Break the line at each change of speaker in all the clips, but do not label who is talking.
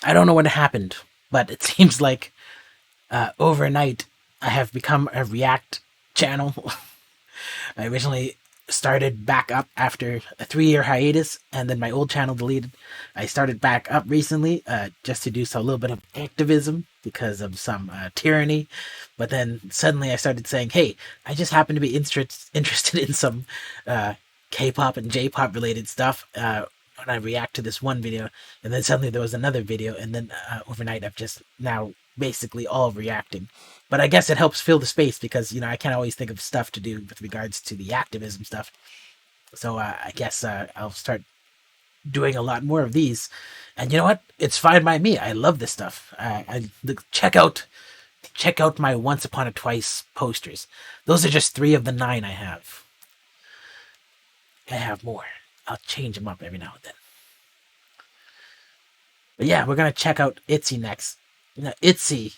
I don't know what happened, but it seems like overnight I have become a React channel. I originally started back up after a 3-year hiatus, and then my old channel deleted. I started back up recently just to do a little bit of activism because of some tyranny. But then suddenly I started saying, hey, I just happen to be interested in some K-pop and J-pop related stuff. When I react to this one video, and then suddenly there was another video, and then overnight I've just now basically all reacting. But I guess it helps fill the space because, you know, I can't always think of stuff to do with regards to the activism stuff. So I guess I'll start doing a lot more of these. And you know what? It's fine by me. I love this stuff. Check out my Once Upon a Twice posters. Those are just 3 of the 9 I have. I have more. I'll change them up every now and then. But yeah, we're gonna check out Itzy next. You know, Itzy,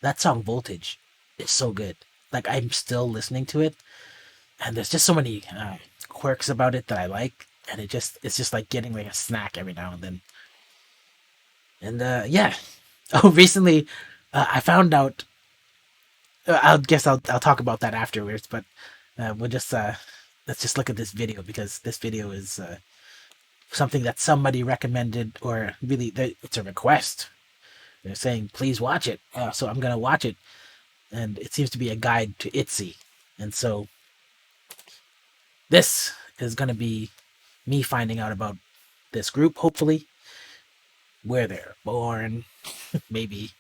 that song Voltage is so good. Like, I'm still listening to it, and there's just so many quirks about it that I like, and it's just like getting like a snack every now and then. And yeah. Oh, recently I found out. I'll talk about that afterwards, but we'll just let's just look at this video because this video is something that somebody recommended, or really, it's a request. They're saying, please watch it. So I'm going to watch it. And it seems to be a guide to Itzy. And so this is going to be me finding out about this group, hopefully, where they're born, maybe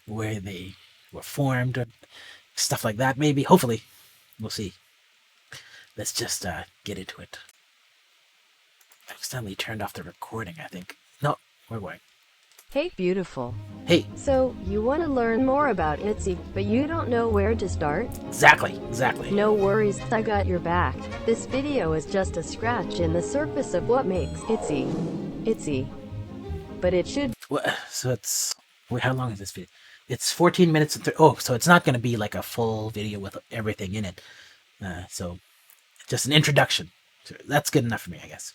where they were formed, or stuff like that, maybe. Hopefully. We'll see. Let's just get into it. I accidentally turned off the recording, I think. No, we're going.
Hey beautiful.
Hey.
So, you want to learn more about Itzy, but you don't know where to start?
Exactly.
No worries, I got your back. This video is just a scratch in the surface of what makes Itzy. But it should...
So it's... Wait, how long is this video? It's 14 minutes and... Oh, so it's not going to be like a full video with everything in it. So, just an introduction. So that's good enough for me, I guess.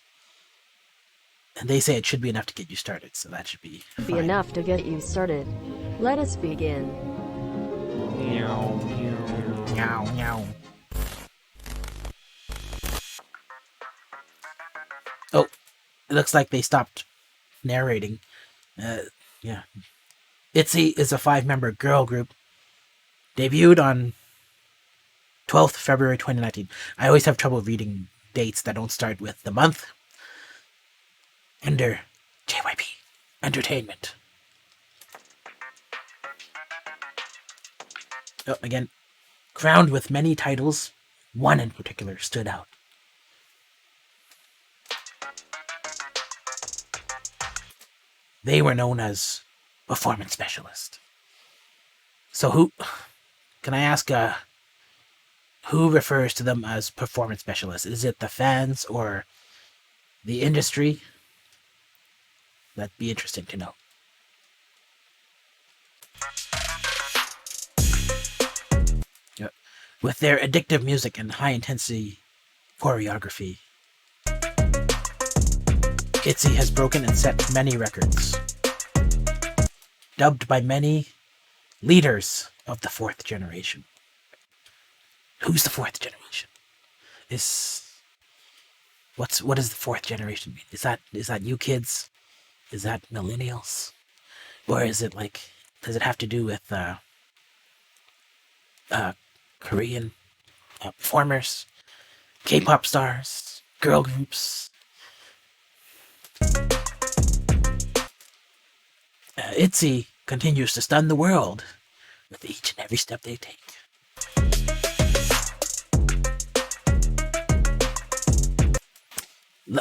And they say it should be enough to get you started, so that should be fine.
enough to get you started. Let us begin.
Meow, meow, meow. Oh, it looks like they stopped narrating. Yeah. Itzy is a 5-member girl group. Debuted on 12th February 2019. I always have trouble reading dates that don't start with the month. Under JYP Entertainment. Oh, again, crowned with many titles, one in particular stood out. They were known as performance specialist. So can I ask, who refers to them as performance specialists? Is it the fans or the industry? That'd be interesting to know. Yep. With their addictive music and high-intensity choreography, Itzy has broken and set many records. Dubbed by many leaders of the 4th generation. Who's the 4th generation? What does the 4th generation mean? Is that you kids? Is that millennials? Or is it like, does it have to do with Korean performers, K-pop stars, girl groups? Itzy continues to stun the world with each and every step they take.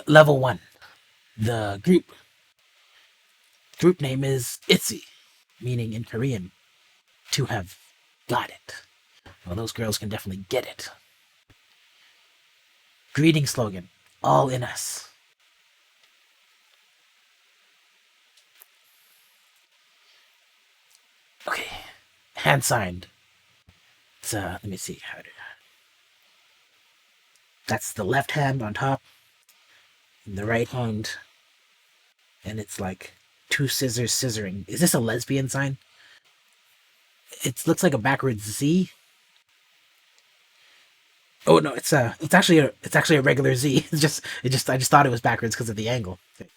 Level 1. The group name is Itzy, meaning in Korean, to have got it. Well, those girls can definitely get it. Greeting slogan, all in us. Okay, hand signed. It's, let me see how to... That's the left hand on top, and the right hand, and it's like two scissors scissoring. Is this a lesbian sign? It looks like a backwards Z. Oh no, it's actually a regular Z. I just thought it was backwards because of the angle. Okay.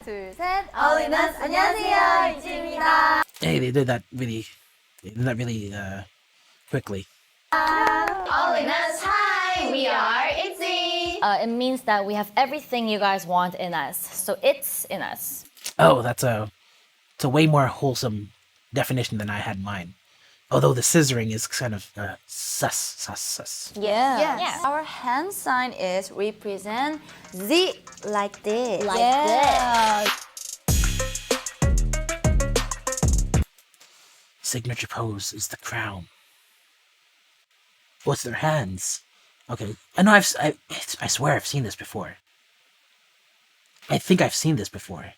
둘, 셋. 어린아스 안녕하세요. 이지입니다.
Hey, they did that really quickly.
어린아스 hi. We are Itzy.
It means that we have everything you guys want in us. So it's in us.
Oh, it's a way more wholesome definition than I had in mind. Although the scissoring is kind of sus.
Yeah.
Yes. Our hand sign is represent Z like this.
Like
this.
Signature pose is the crown. What's their hands? Okay, I know I swear I've seen this before. I think I've seen this before.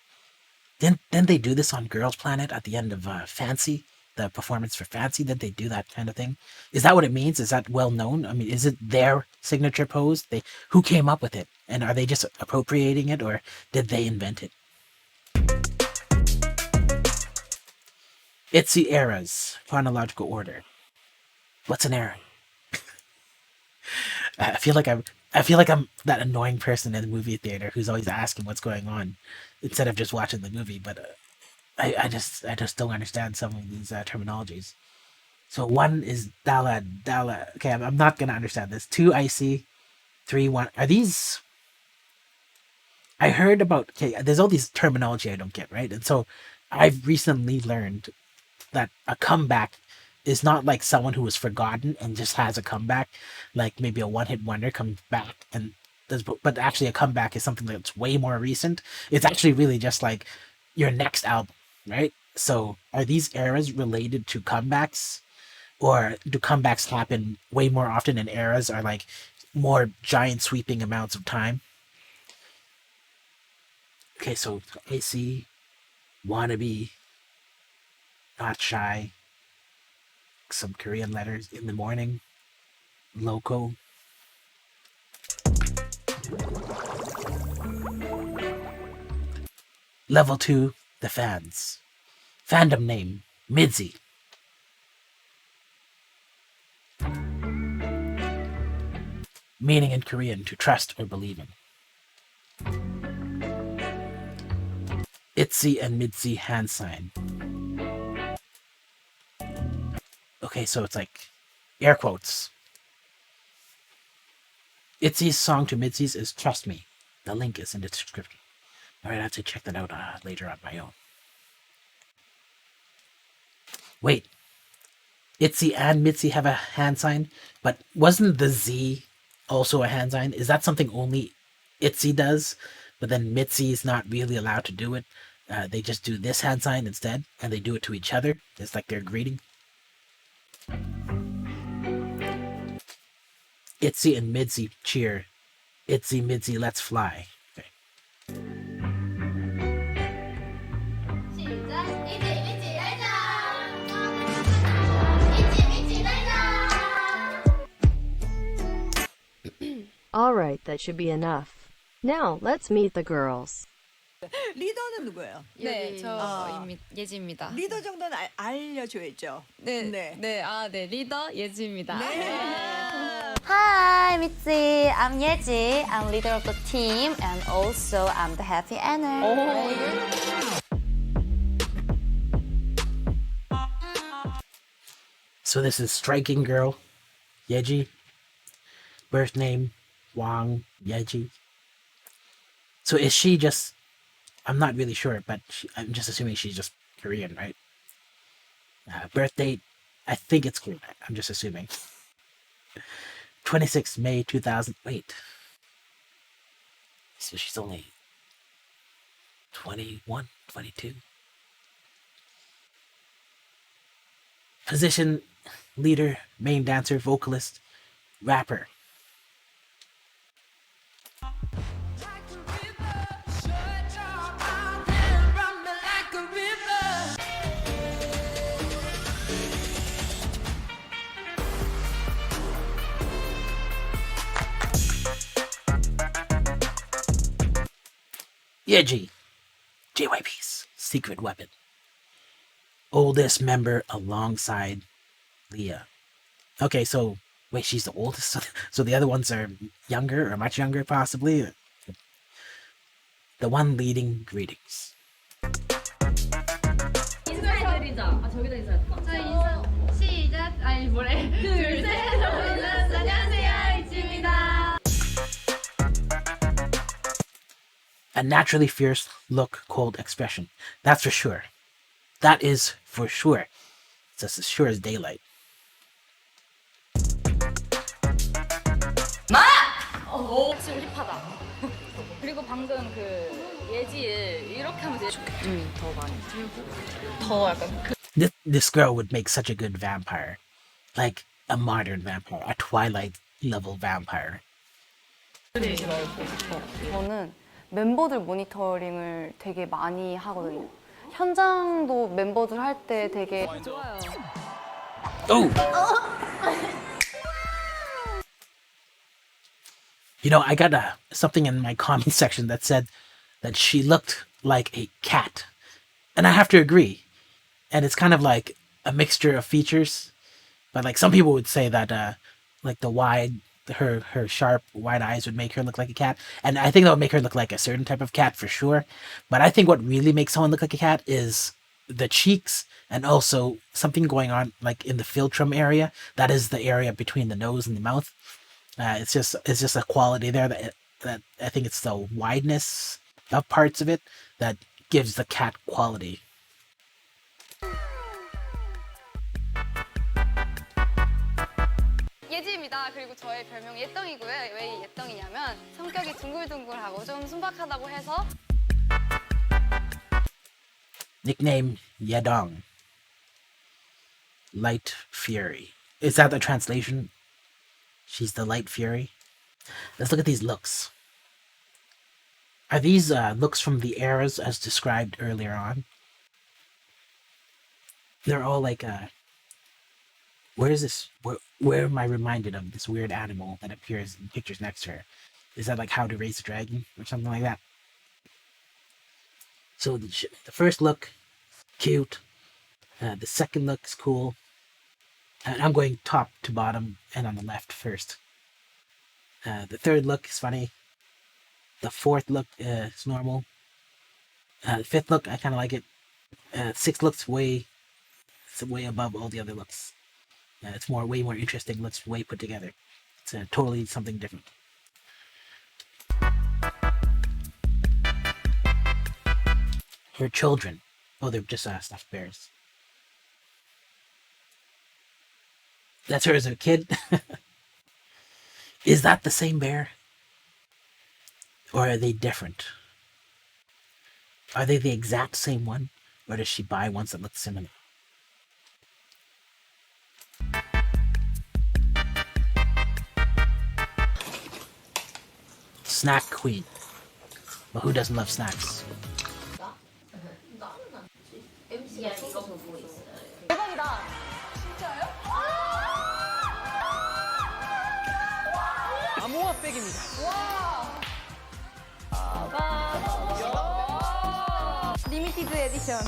Didn't they do this on Girls Planet at the end of Fancy? The performance for Fancy? Did they do that kind of thing? Is that what it means? Is that well known? I mean, is it their signature pose? Who came up with it? And are they just appropriating it, or did they invent it? Itzy eras, chronological order. What's an era? I feel like I'm that annoying person in the movie theater who's always asking what's going on instead of just watching the movie. But I just don't understand some of these terminologies. So 1 is Dala. Okay, I'm not gonna understand this. 2 Icy, 3 1. Are these? I heard about. Okay, there's all these terminology I don't get, right? And so I've recently learned that a comeback is not like someone who was forgotten and just has a comeback, like maybe a one-hit wonder comes back and does. But actually, a comeback is something that's way more recent. It's actually really just like your next album, right? So, are these eras related to comebacks, or do comebacks happen way more often, and eras are like more giant sweeping amounts of time? Okay, so AC, Wannabe, Not Shy, some Korean letters, In the Morning, Loco. Level 2, the fans. Fandom name, Midzy. Meaning in Korean, to trust or believe in. Itzy and Midzy hand sign. Okay, so it's like air quotes. Itzy's song to Midzy's is Trust Me. The link is in the description. Alright, I have to check that out later on my own. Wait. Itzy and Midzy have a hand sign, but wasn't the Z also a hand sign? Is that something only Itzy does, but then Midzy is not really allowed to do it? They just do this hand sign instead, and they do it to each other. It's like they're greeting. Itzy and Midzy cheer. Itzy, Midzy, let's fly. Okay.
Alright, that should be enough. Now, let's meet the girls.
리더는 누구예요?
네,
아.
예지입니다.
리더 정도는 알려줘야죠.
네. 리더 예지입니다.
Hi, Mitzi. I'm Yeji. I'm leader of the team, and also I'm the happy owner.
So this is Striking Girl, Yeji. Birth name, Wang Yeji. So is she just... I'm not really sure, but I'm just assuming she's just Korean, right? Birth date, I think it's Korean. I'm just assuming. 26 May 2000. Wait. So she's only 21, 22. Position, leader, main dancer, vocalist, rapper. Yeji, JYP's secret weapon. Oldest member alongside Leah. Okay, so wait, she's the oldest? So the other ones are younger or much younger, possibly? The one leading greetings.
인사드리자. 아 저기다 인사. 저 인사. 시작. 아니 뭐래. 둘, 셋. 안녕하세요. 이지입니다.
A naturally fierce look, cold expression. That's for sure. That is for sure. It's as sure as daylight.
지금 힙하다. 그리고 방금 그 예지를 이렇게 하면 되게 좋겠죠. 더 많이 들고 더 약간 그
This girl would make such a good vampire. Like a modern vampire. A Twilight level vampire.
저는 멤버들 모니터링을 되게 많이 하거든요. 현장도 멤버들 할 때 되게
Oh! You know, I got something in my comment section that said that she looked like a cat. And I have to agree. And it's kind of like a mixture of features. But like some people would say that like her sharp wide eyes would make her look like a cat. And I think that would make her look like a certain type of cat for sure. But I think what really makes someone look like a cat is the cheeks and also something going on like in the philtrum area. That is the area between the nose and the mouth. It's just a quality there that I think it's the wideness of parts of it that gives the cat quality.
예지입니다. 그리고 저의 별명이 예덩이고요. 왜 예덩이냐면 성격이 둥글둥글하고 좀 순박하다고 해서
Nickname Yedong. Light Fury. Is that the translation? She's the Light Fury. Let's look at these looks. Are these looks from the eras as described earlier on? They're all like, where is this? Where am I reminded of this weird animal that appears in pictures next to her? Is that like How to Raise a Dragon or something like that? So the first look, cute. The second look is cool. And I'm going top to bottom and on the left first. The third look is funny. The fourth look is normal. The fifth look, I kind of like it. Sixth looks way above all the other looks. It's way more interesting. Looks way put together. It's totally something different. Her children. Oh, they're just stuffed bears. That's her as a kid. Is that the same bear? Or are they different? Are they the exact same one? Or does she buy ones that look similar? Snack queen. Well, who doesn't love snacks?
리미티드 에디션.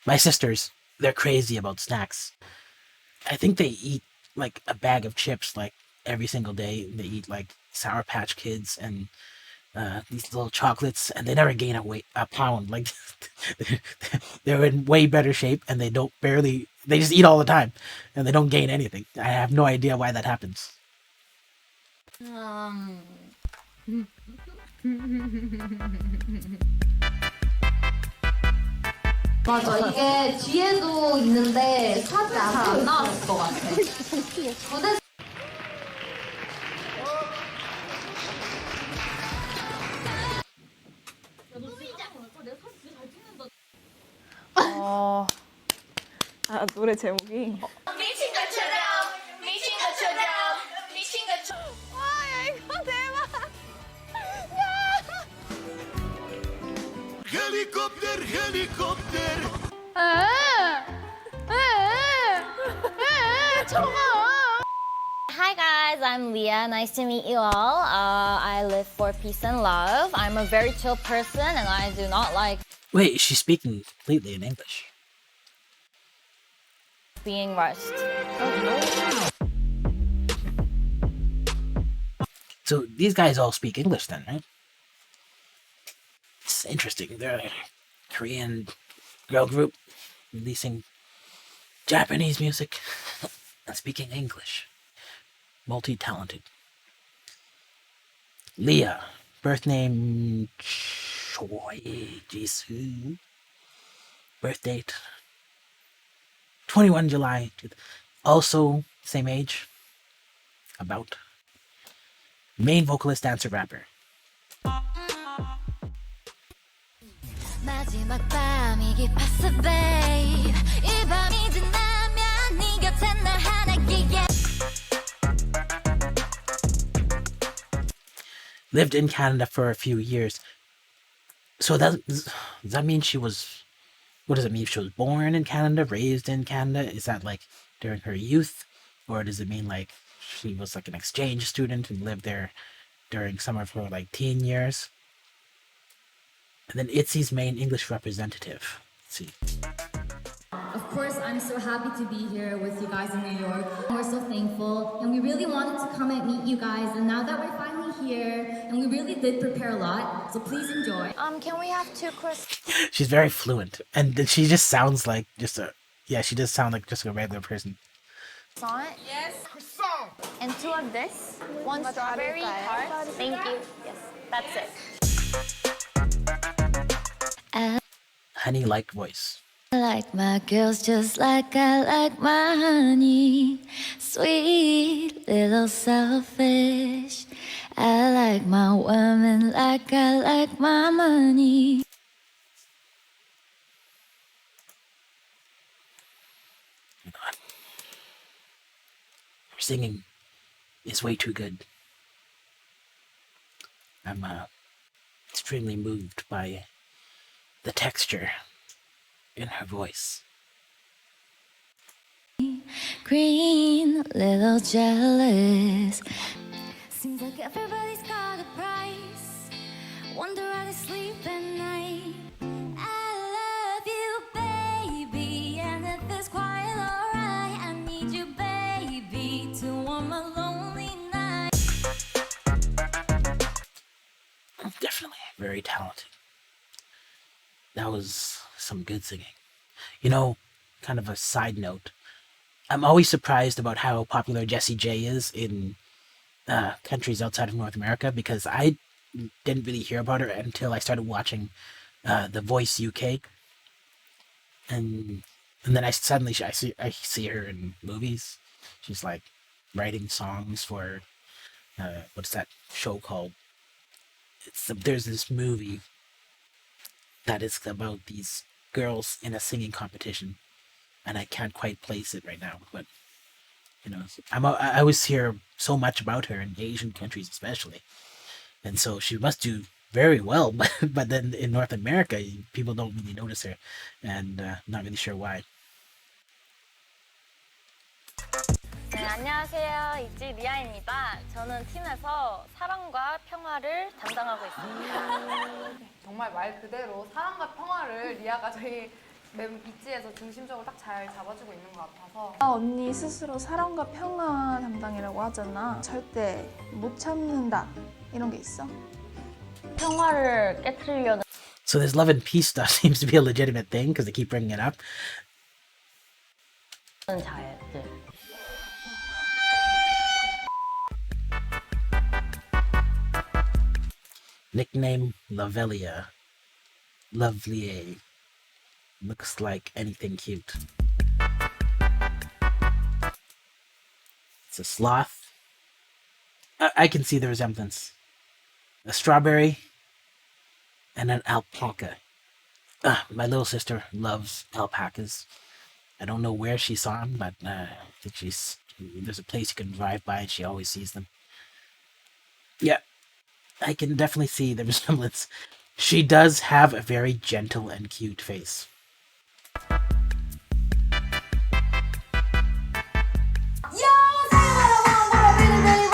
My sisters, they're crazy about snacks. I think they eat like a bag of chips like every single day. They eat like Sour Patch Kids and these little chocolates, and they never gain a pound. Like they're in way better shape, and they just eat all the time, and they don't gain anything. I have no idea why that happens.
맞아 이게 뒤에도 있는데 사진 잘 안 나왔을 것 같아. 무대
노래 제목이
Hi guys,
guys, I'm Leah. Nice to meet you all. I live for peace and love. I'm a very chill person and I do not like
Wait, she's speaking completely in English.
being rushed.
So these guys all speak English then, right? It's interesting. They're a Korean girl group releasing Japanese music and speaking English. Multi-talented. Leah, birth name Choi Jisoo. Birth date 21 July. Also same age. About. Main vocalist, dancer, rapper.
마지막 밤이 깊었어 babe 이 밤이 지나면 네 곁에 나 하나기에
Lived in Canada for a few years. So does that mean she was... What does it mean? She was born in Canada, raised in Canada? Is that like during her youth? Or does it mean like she was like an exchange student and lived there during some of her like teen years? And then Itzy's main English representative. Let's see.
Of course, I'm so happy to be here with you guys in New York. We're so thankful, and we really wanted to come and meet you guys. And now that we're finally here, and we really did prepare a lot, so please enjoy.
Can we have 2 croissants?
She's very fluent. And then she just sounds like just a... Yeah, she does sound like just a regular person.
Yes. Croissant. And 2 of this. 1 strawberry tart. Thank you. Yes, that's it.
Honey-like voice.
I like my girls just like I like my honey. Sweet, little selfish. I like my women like I like my money.
God. Her singing is way too good. I'm extremely moved by the texture in her voice.
Green, little jealous. Seems like everybody's got a price. Wonder how they sleep at night. I love you, baby, and if it's quiet, alright. I need you, baby, to warm a lonely night.
Definitely very talented. That was some good singing. You know, kind of a side note, I'm always surprised about how popular Jessie J is in countries outside of North America, because I didn't really hear about her until I started watching The Voice UK, and then I see her in movies. She's like writing songs for what's that show called? There's this movie that is about these girls in a singing competition, and I can't quite place it right now, but you know, I always hear so much about her in Asian countries especially, and so she must do very well, but then in North America people don't really notice her, and not really sure why.
네, 안녕하세요. 이지 리아입니다. 저는 팀에서 사랑과 평화를 담당하고 있습니다.
정말 말 그대로 사랑과 평화를 리아가 저희 이지에서 중심적으로 딱 잘 잡아주고 있는 것 같아서.
언니 스스로 사랑과 평화 담당이라고 하잖아. 절대 못 참는다 이런 게 있어?
평화를 깨트리려는
So this love and peace stuff seems to be a legitimate thing because they keep bringing it up.
자애들.
Nickname Lovelia. Lovelier. Looks like anything cute. It's a sloth. I can see the resemblance. A strawberry and an alpaca. My little sister loves alpacas. I don't know where she saw them, but I think there's a place you can drive by and she always sees them. Yeah, I can definitely see the resemblance. She does have a very gentle and cute face.
Yo, say what I want, what I really, really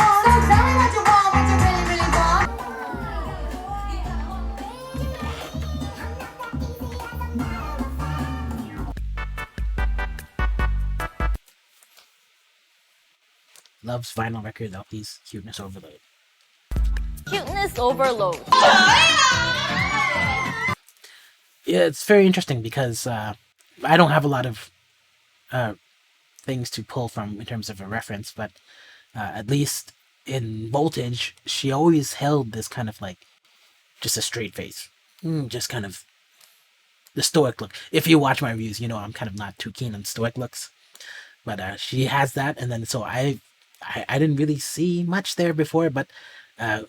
loves vinyl records of these cuteness overload.
Cuteness overload.
Yeah, it's very interesting because I don't have a lot of things to pull from in terms of a reference, but at least in Voltage, she always held this kind of like just a straight face, just kind of the stoic look. If you watch my reviews, you know I'm kind of not too keen on stoic looks, but she has that, and then so I didn't really see much there before, but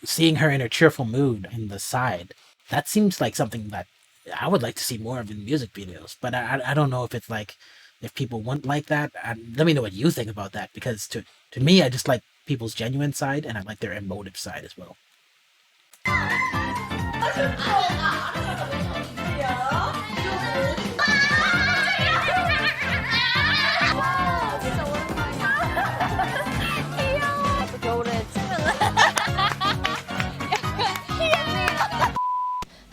seeing her in her cheerful mood in the side, that seems like something that I would like to see more of in music videos. But I don't know if it's like if people want like that. Let me know what you think about that, because to me I just like people's genuine side and I like their emotive side as well.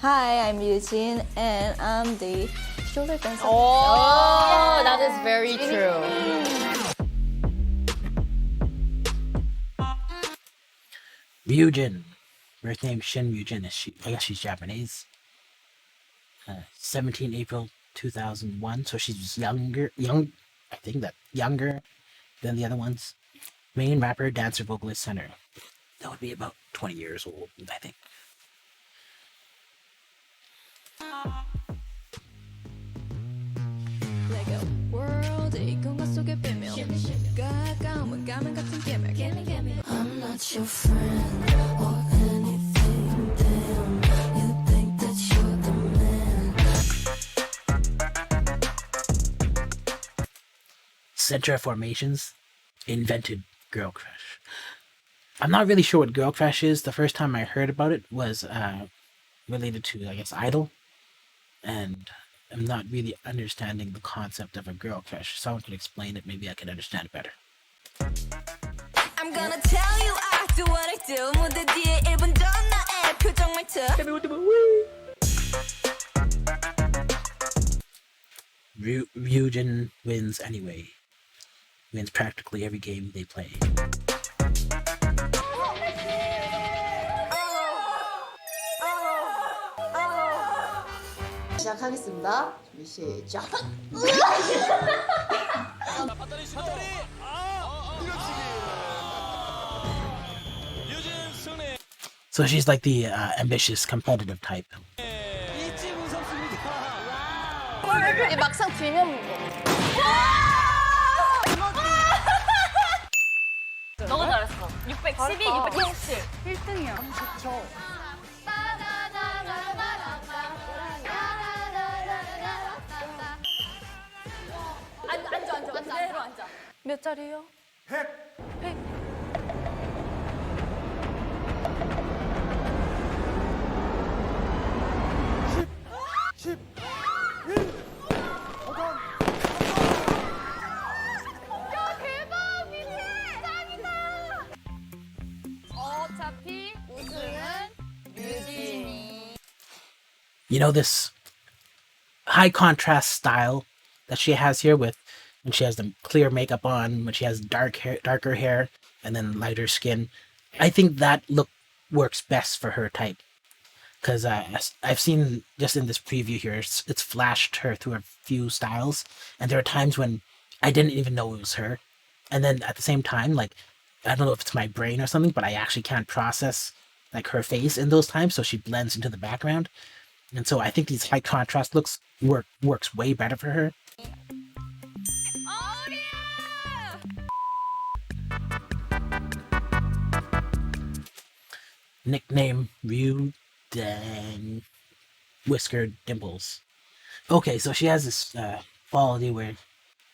Hi, I'm Ryujin, and I'm the shoulder dancer.
Oh, that is very true.
Ryujin, birth name Shin Ryujin. I guess she's Japanese. 17 April 2001. So she's younger. I think that younger than the other ones. Main rapper, dancer, vocalist, singer. That would be about 20 years old, I think.
I'm not your friend or anything, damn. You think that you're the man.
Center of Formations invented Girl Crush. I'm not really sure what Girl Crush is. The first time I heard about it was related to, I guess, Idol. And I'm not really understanding the concept of a girl crush. If someone could explain it, maybe I could understand it better.
I'm gonna tell you I do what I do. 무대 뒤에 1분 전 나의 표정 말투.
Ryujin wins anyway. Wins practically every game they play.
시작하겠습니다. 시작.
So she's like the ambitious, competitive type.
막상 들면 너무 잘했어. 612, 617. 1등이야. 좋죠. 앉아. 몇 자리예요? 100. 어차피 우승은 류진이.
You know, this high contrast style that she has here with when she has the clear makeup on, when she has darker hair, and then lighter skin. I think that look works best for her type. Because I've seen just in this preview here, it's flashed her through a few styles, and there are times when I didn't even know it was her. And then at the same time, like, I don't know if it's my brain or something, but I actually can't process like her face in those times, so she blends into the background. And so I think these high contrast looks works way better for her. Nickname Ryu Dang Whiskered Dimples. Okay, so she has this quality where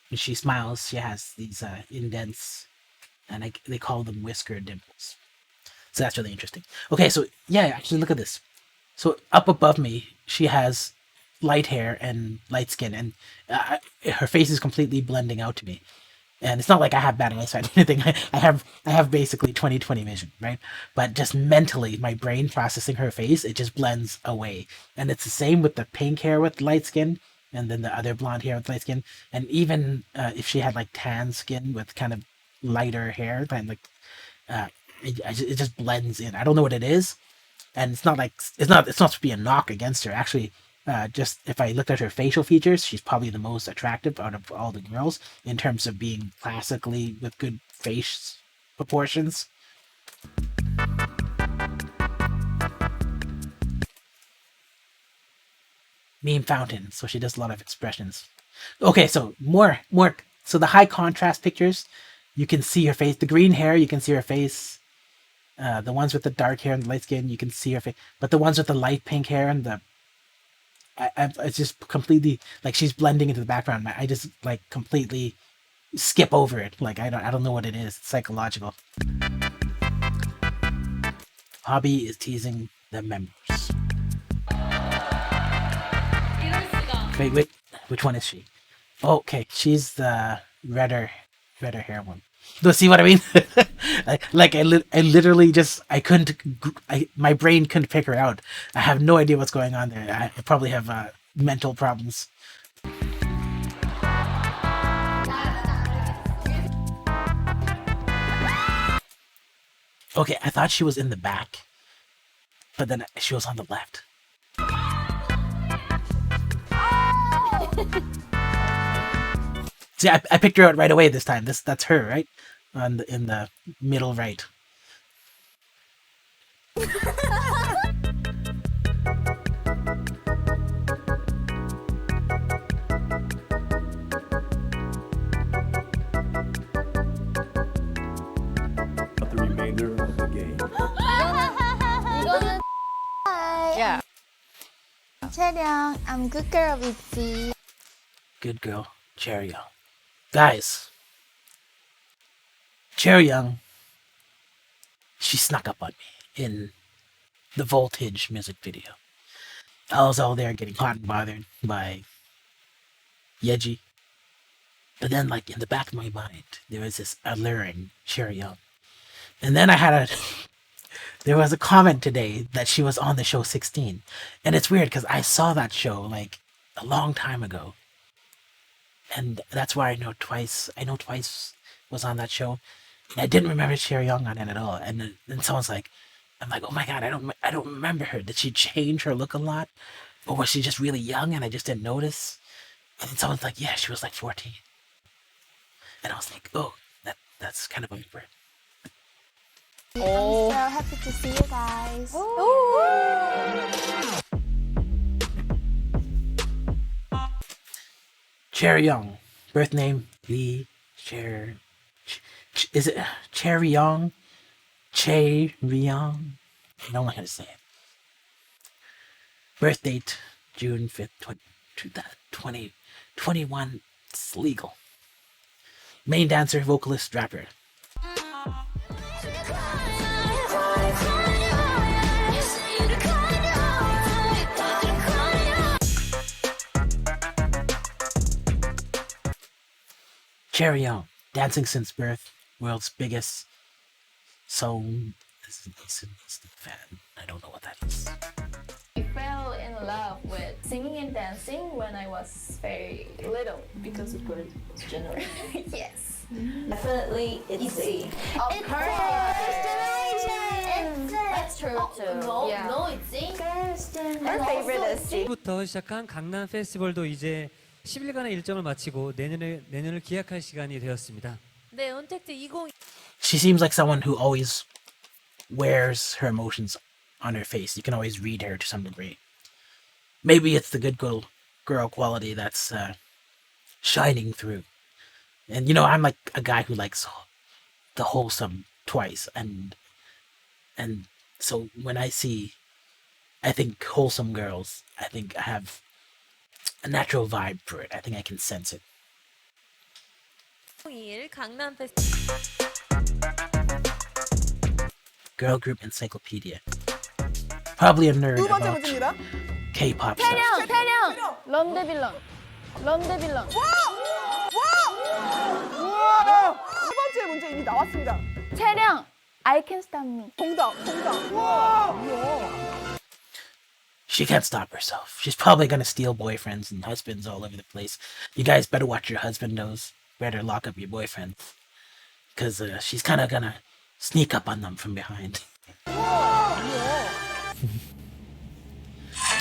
when she smiles, she has these indents, and they call them whiskered dimples. So that's really interesting. Okay, so yeah, actually look at this. So up above me, she has light hair and light skin, and her face is completely blending out to me. And it's not like I have bad eyesight or anything. I have basically 20/20 vision, right? But just mentally, my brain processing her face, it just blends away. And it's the same with the pink hair with light skin, and then the other blonde hair with light skin. And even if she had like tan skin with kind of lighter hair than like it just blends in. I don't know what it is, and it's not supposed to be a knock against her. Actually, just if I looked at her facial features, she's probably the most attractive out of all the girls in terms of being classically with good face proportions. Meme fountain, so she does a lot of expressions. Okay, so more. So the high contrast pictures, you can see her face. The green hair, you can see her face. The ones with the dark hair and the light skin, you can see her face. But the ones with the light pink hair and it's just completely like she's blending into the background. I just like completely skip over it. Like I don't know what it is. It's psychological. Hobby is teasing the members. Wait, which one is she? Oh, okay, she's the redder hair one. Do you see what I mean? I literally just my brain couldn't pick her out. I have no idea what's going on there. I probably have mental problems. Okay, I thought she was in the back, but then she was on the left. See, I picked her out right away this time. That's her, right? In the middle right.
The remainder of the game.
Yeah.
Chaeryeong, I'm good girl of Itzy.
Good girl, Chaeryeong. Guys, Chaeryeong, she snuck up on me in the Voltage music video. I was all there getting hot and bothered by Yeji. But then, like, in the back of my mind, there was this alluring Chaeryeong. And then there was a comment today that she was on the show 16. And it's weird because I saw that show, like, a long time ago. And that's why I know Twice was on that show. And I didn't remember Chaeryeong on it at all. And then someone's like, I'm like, oh my god, I don't remember her. Did she change her look a lot? Or was she just really young and I just didn't notice? And then someone's like, yeah, she was like 14. And I was like, oh, that's kind of awkward.
I'm so happy to see you guys.
Chaeryeong, birth name Lee is it Chaeryeong? Chaeryeong? I don't know how to say it. Birth date June 5th, 2021. It's legal. Main dancer, vocalist, rapper. Chaeryeong, dancing since birth, world's biggest song. Is the fan. I don't know what that is.
I fell in love with singing and dancing when I was very little.
Because of birth general.
Yes. Definitely Itzy.
Of
course. That's true too.
No,
Yeah.
no, Itzy.
Her favorite is Itzy.
부터 시작한 강남 페스티벌도 이제 10일간의 일정을 마치고 내년을 기약할 시간이 되었습니다.
네, 언택트 20.
She seems like someone who always wears her emotions on her face. You can always read her to some degree. Maybe it's the good girl quality that's shining through. And you know, I'm like a guy who likes the wholesome Twice, and so when I think wholesome girls, I think I have a natural vibe for it. I think I can sense it.
강남
Girl group encyclopedia. Probably a nerd
두 번째
about
문제입니다.
K-pop stuff.
Chaeryeong, 런데빌런.
우와! 세 번째 문제 이미 나왔습니다.
Chaeryeong, I can stop me.
정답. 우와! 우와!
She can't stop herself. She's probably gonna steal boyfriends and husbands all over the place. You guys better watch your husband nose. Better lock up your boyfriends. because she's kind of gonna sneak up on them from behind.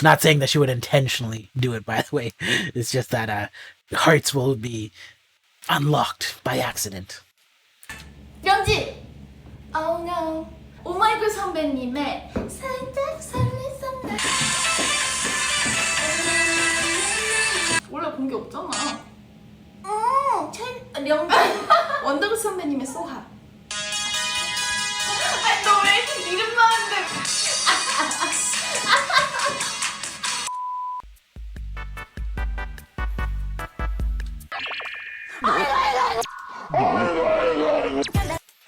Not saying that she would intentionally do it, by the way. It's just that hearts will be unlocked by accident.
명지! Oh no. 오마이걸 선배님의 살짝 설렜었나. 원래 본 게 없잖아. 명지! 원더걸 선배님의 소하. 아니 너 왜 이렇게 이름 나왔는데.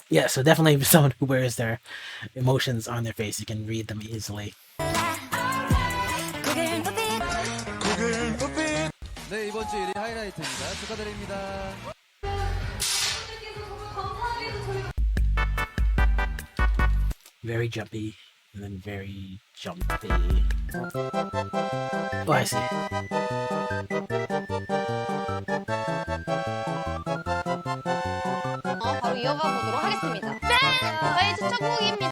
Yeah, so definitely someone who wears their emotions on their face, you can read them easily.
네, 이번 주 1위 하이라이트입니다. 축하드립니다.
Very jumpy, and then very jumpy. Oh, I see.
바로 이어가 보도록 하겠습니다. 네! 저희 추천곡입니다.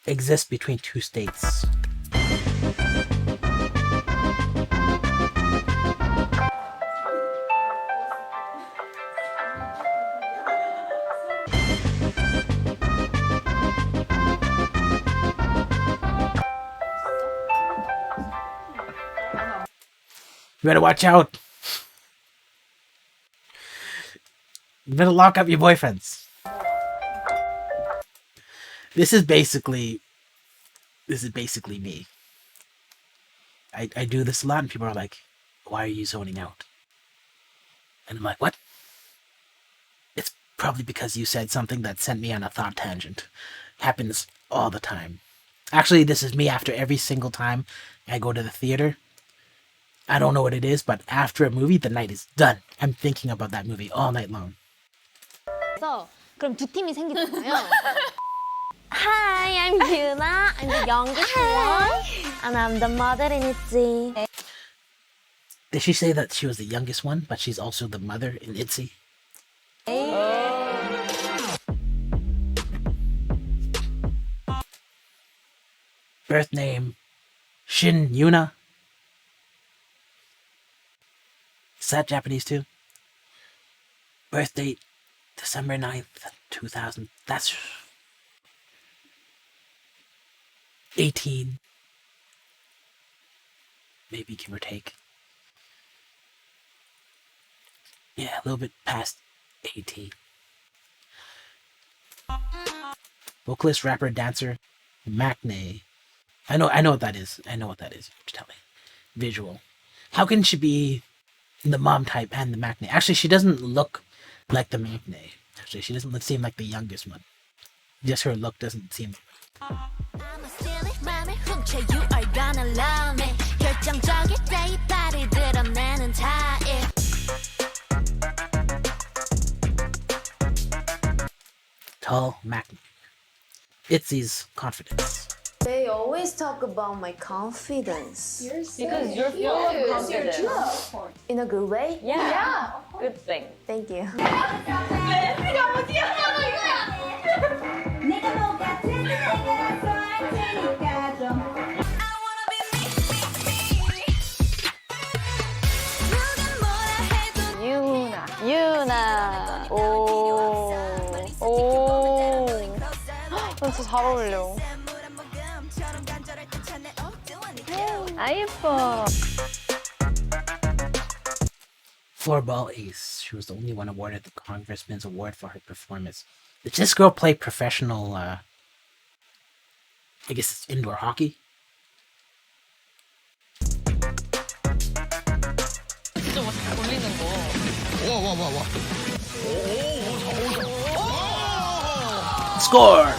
Exists between two states. You better watch out. You better lock up your boyfriends. This is basically me. I do this a lot and people are like, why are you zoning out? And I'm like, what? It's probably because you said something that sent me on a thought tangent. Happens all the time. Actually, this is me after every single time I go to the theater. I don't know what it is, but after a movie, the night is done. I'm thinking about that movie all night long.
그래서 그럼 두 팀이 생기잖아요. Hi, I'm Yuna. I'm the youngest one, and I'm the mother in Itzy.
Did she say that she was the youngest one, but she's also the mother in Itzy? Birth name, Shin Yuna. Is that Japanese too? Birth date, December 9th, 2000. That's 18. Maybe give or take. Yeah, a little bit past 18. Vocalist, rapper, dancer, maknae. I know what that is. I know what that is. Tell me. Visual. How can she be the mom type and the maknae? Actually, she doesn't look like the maknae. Actually, she doesn't seem like the youngest one. Just her look doesn't seem. Tall maknae. Itzy's confidence.
They always talk about my confidence.
Because you're full of confidence.
In a good way?
Yeah. Good thing.
Thank you.
유나. 오. 진짜 잘 어울려. 아, 예뻐.
Floorball ace. She was the only one awarded the Congressman's Award for her performance. Did this girl play professional, I guess it's indoor hockey? Score!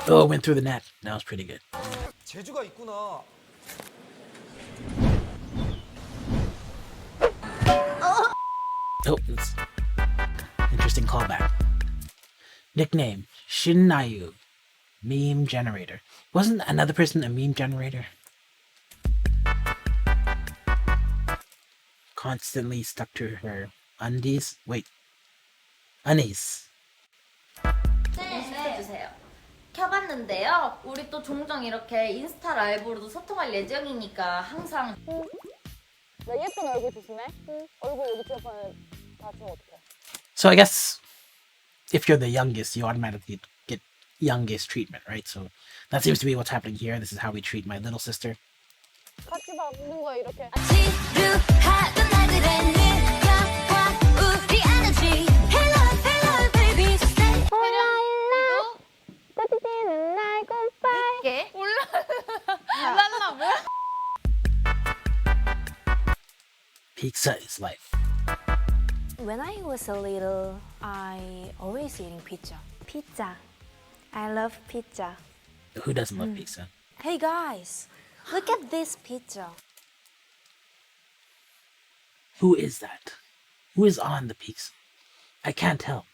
Oh, it went through the net. That was pretty good.
재주가 있구나.
Oh, that's interesting callback. Nickname, Shin Nayu. Meme generator. Wasn't another person a meme generator? Constantly stuck to her undies. Wait. undies.
네, 주세요. 켜봤는데요. 우리 또 종종 이렇게 인스타 라이브로도 소통할 예정이니까 항상.
나 예쁜 얼굴 조심해. 얼굴 여기 지역판에 다치면 어떡해.
So I guess if you're the youngest, you automatically get youngest treatment, right? So that seems to be what's happening here. This is how we treat my little sister.
같이 받는 거야 이렇게.
지루하던 날들의 느껴와 우리 에너지 Hello hello baby just stay 올라
따뜻해는 날 굿바이.
이게 올랐나 뭐야?
Pizza is life.
When I was a little, I always eating pizza. Pizza. I love pizza.
Who doesn't love pizza?
Hey guys, look at this pizza.
Who is that? Who is on the pizza? I can't tell.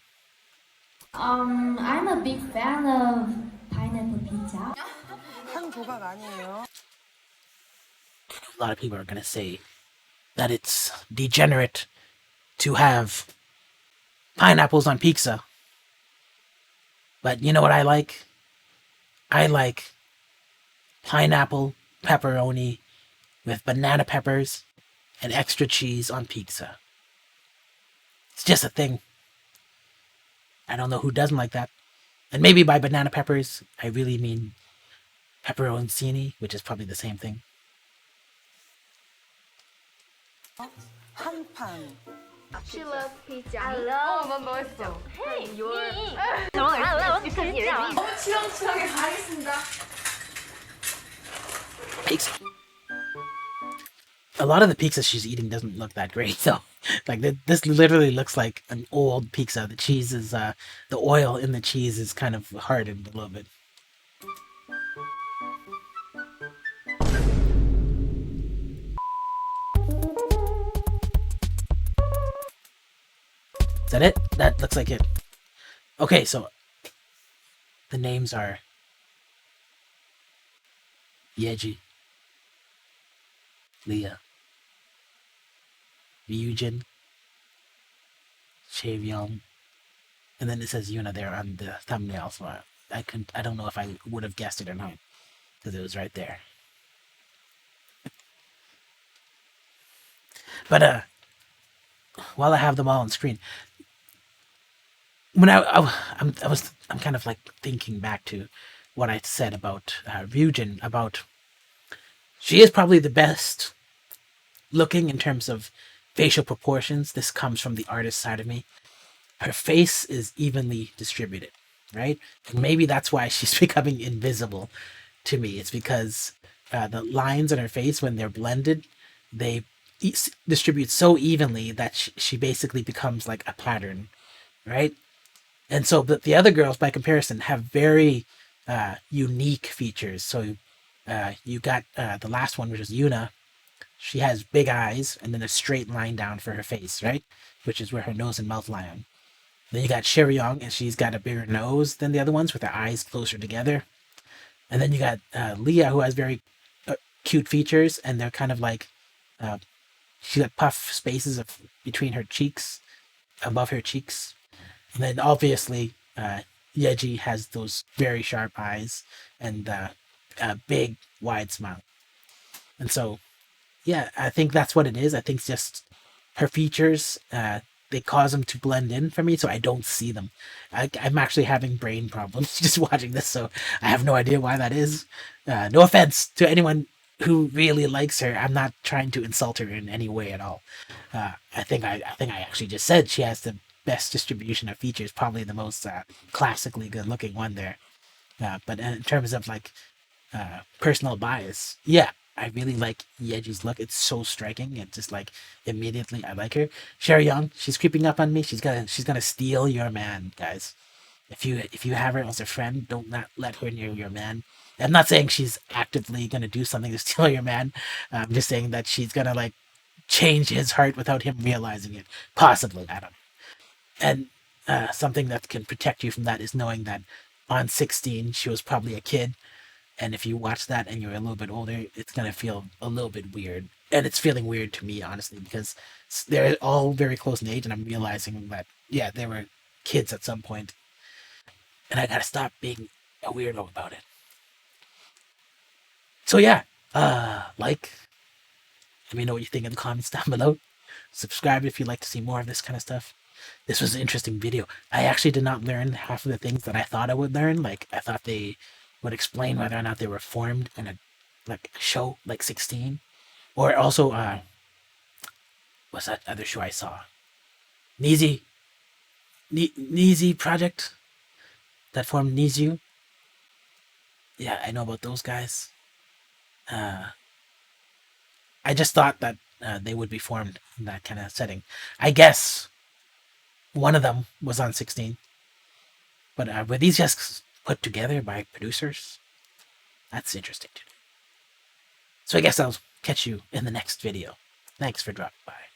I'm a big fan of pineapple pizza.
한 조각 아니에요.
A lot of people are going to say that it's degenerate to have pineapples on pizza. But you know what I like? I like pineapple pepperoni with banana peppers and extra cheese on pizza. It's just a thing. I don't know who doesn't like that. And maybe by banana peppers, I really mean pepperoncini, which is probably the same thing.
한 판.
She loves pizza.
I love. 넌 멋있어. Hey, you're.
I love pizza.
너무 치렁치렁하게 가겠습니다.
Pizza. A lot of the pizza she's eating doesn't look that great, though. Like this literally looks like an old pizza. The cheese is, the oil in the cheese is kind of hardened a little bit. Is that it? That looks like it. Okay, so the names are Yeji, Leah, Ryujin, Chaeryeong, and then it says Yuna there on the thumbnail. So I don't know if I would have guessed it or not because it was right there. But while I have them all on screen, when I'm kind of like thinking back to what I said about Ryujin, about she is probably the best looking in terms of facial proportions. This comes from the artist side of me. Her face is evenly distributed, right? And maybe that's why she's becoming invisible to me. It's because the lines on her face, when they're blended, they distribute so evenly that she basically becomes like a pattern, right? And so the other girls, by comparison, have very unique features. So you got the last one, which is Yuna. She has big eyes and then a straight line down for her face, right? Which is where her nose and mouth lie on. Then you got Chaeryeong, and she's got a bigger nose than the other ones with her eyes closer together. And then you got Leah, who has very cute features, and they're kind of like, she got puff spaces between her cheeks, above her cheeks. And then obviously, Yeji has those very sharp eyes and a big, wide smile. And so, yeah, I think that's what it is. I think it's just her features, they cause them to blend in for me, so I don't see them. I'm actually having brain problems just watching this, so I have no idea why that is. No offense to anyone who really likes her. I'm not trying to insult her in any way at all. I think I actually just said she has the best distribution of features, probably the most classically good looking one there. But in terms of like personal bias, yeah, I really like Yeji's look. It's so striking. It's just like immediately I like her. Chaeryeong, she's creeping up on me. She's gonna steal your man, guys. If you have her as a friend, don't not let her near your man. I'm not saying she's actively gonna do something to steal your man. I'm just saying that she's gonna like change his heart without him realizing it. Possibly, I don't know. And something that can protect you from that is knowing that on 16, she was probably a kid. And if you watch that and you're a little bit older, it's going to feel a little bit weird. And it's feeling weird to me, honestly, because they're all very close in age. And I'm realizing that, yeah, they were kids at some point. And I got to stop being a weirdo about it. So, yeah, like, let me know what you think in the comments down below. Subscribe if you'd like to see more of this kind of stuff. This was an interesting video. I actually did not learn half of the things that I thought I would learn. Like, I thought they would explain whether or not they were formed in a show like 16. Or also, what's that other show I saw? Nizi Project that formed Nizu. Yeah, I know about those guys. I just thought that they would be formed in that kind of setting. I guess one of them was on 16. But were these just put together by producers? That's interesting to me. So I guess I'll catch you in the next video. Thanks for dropping by.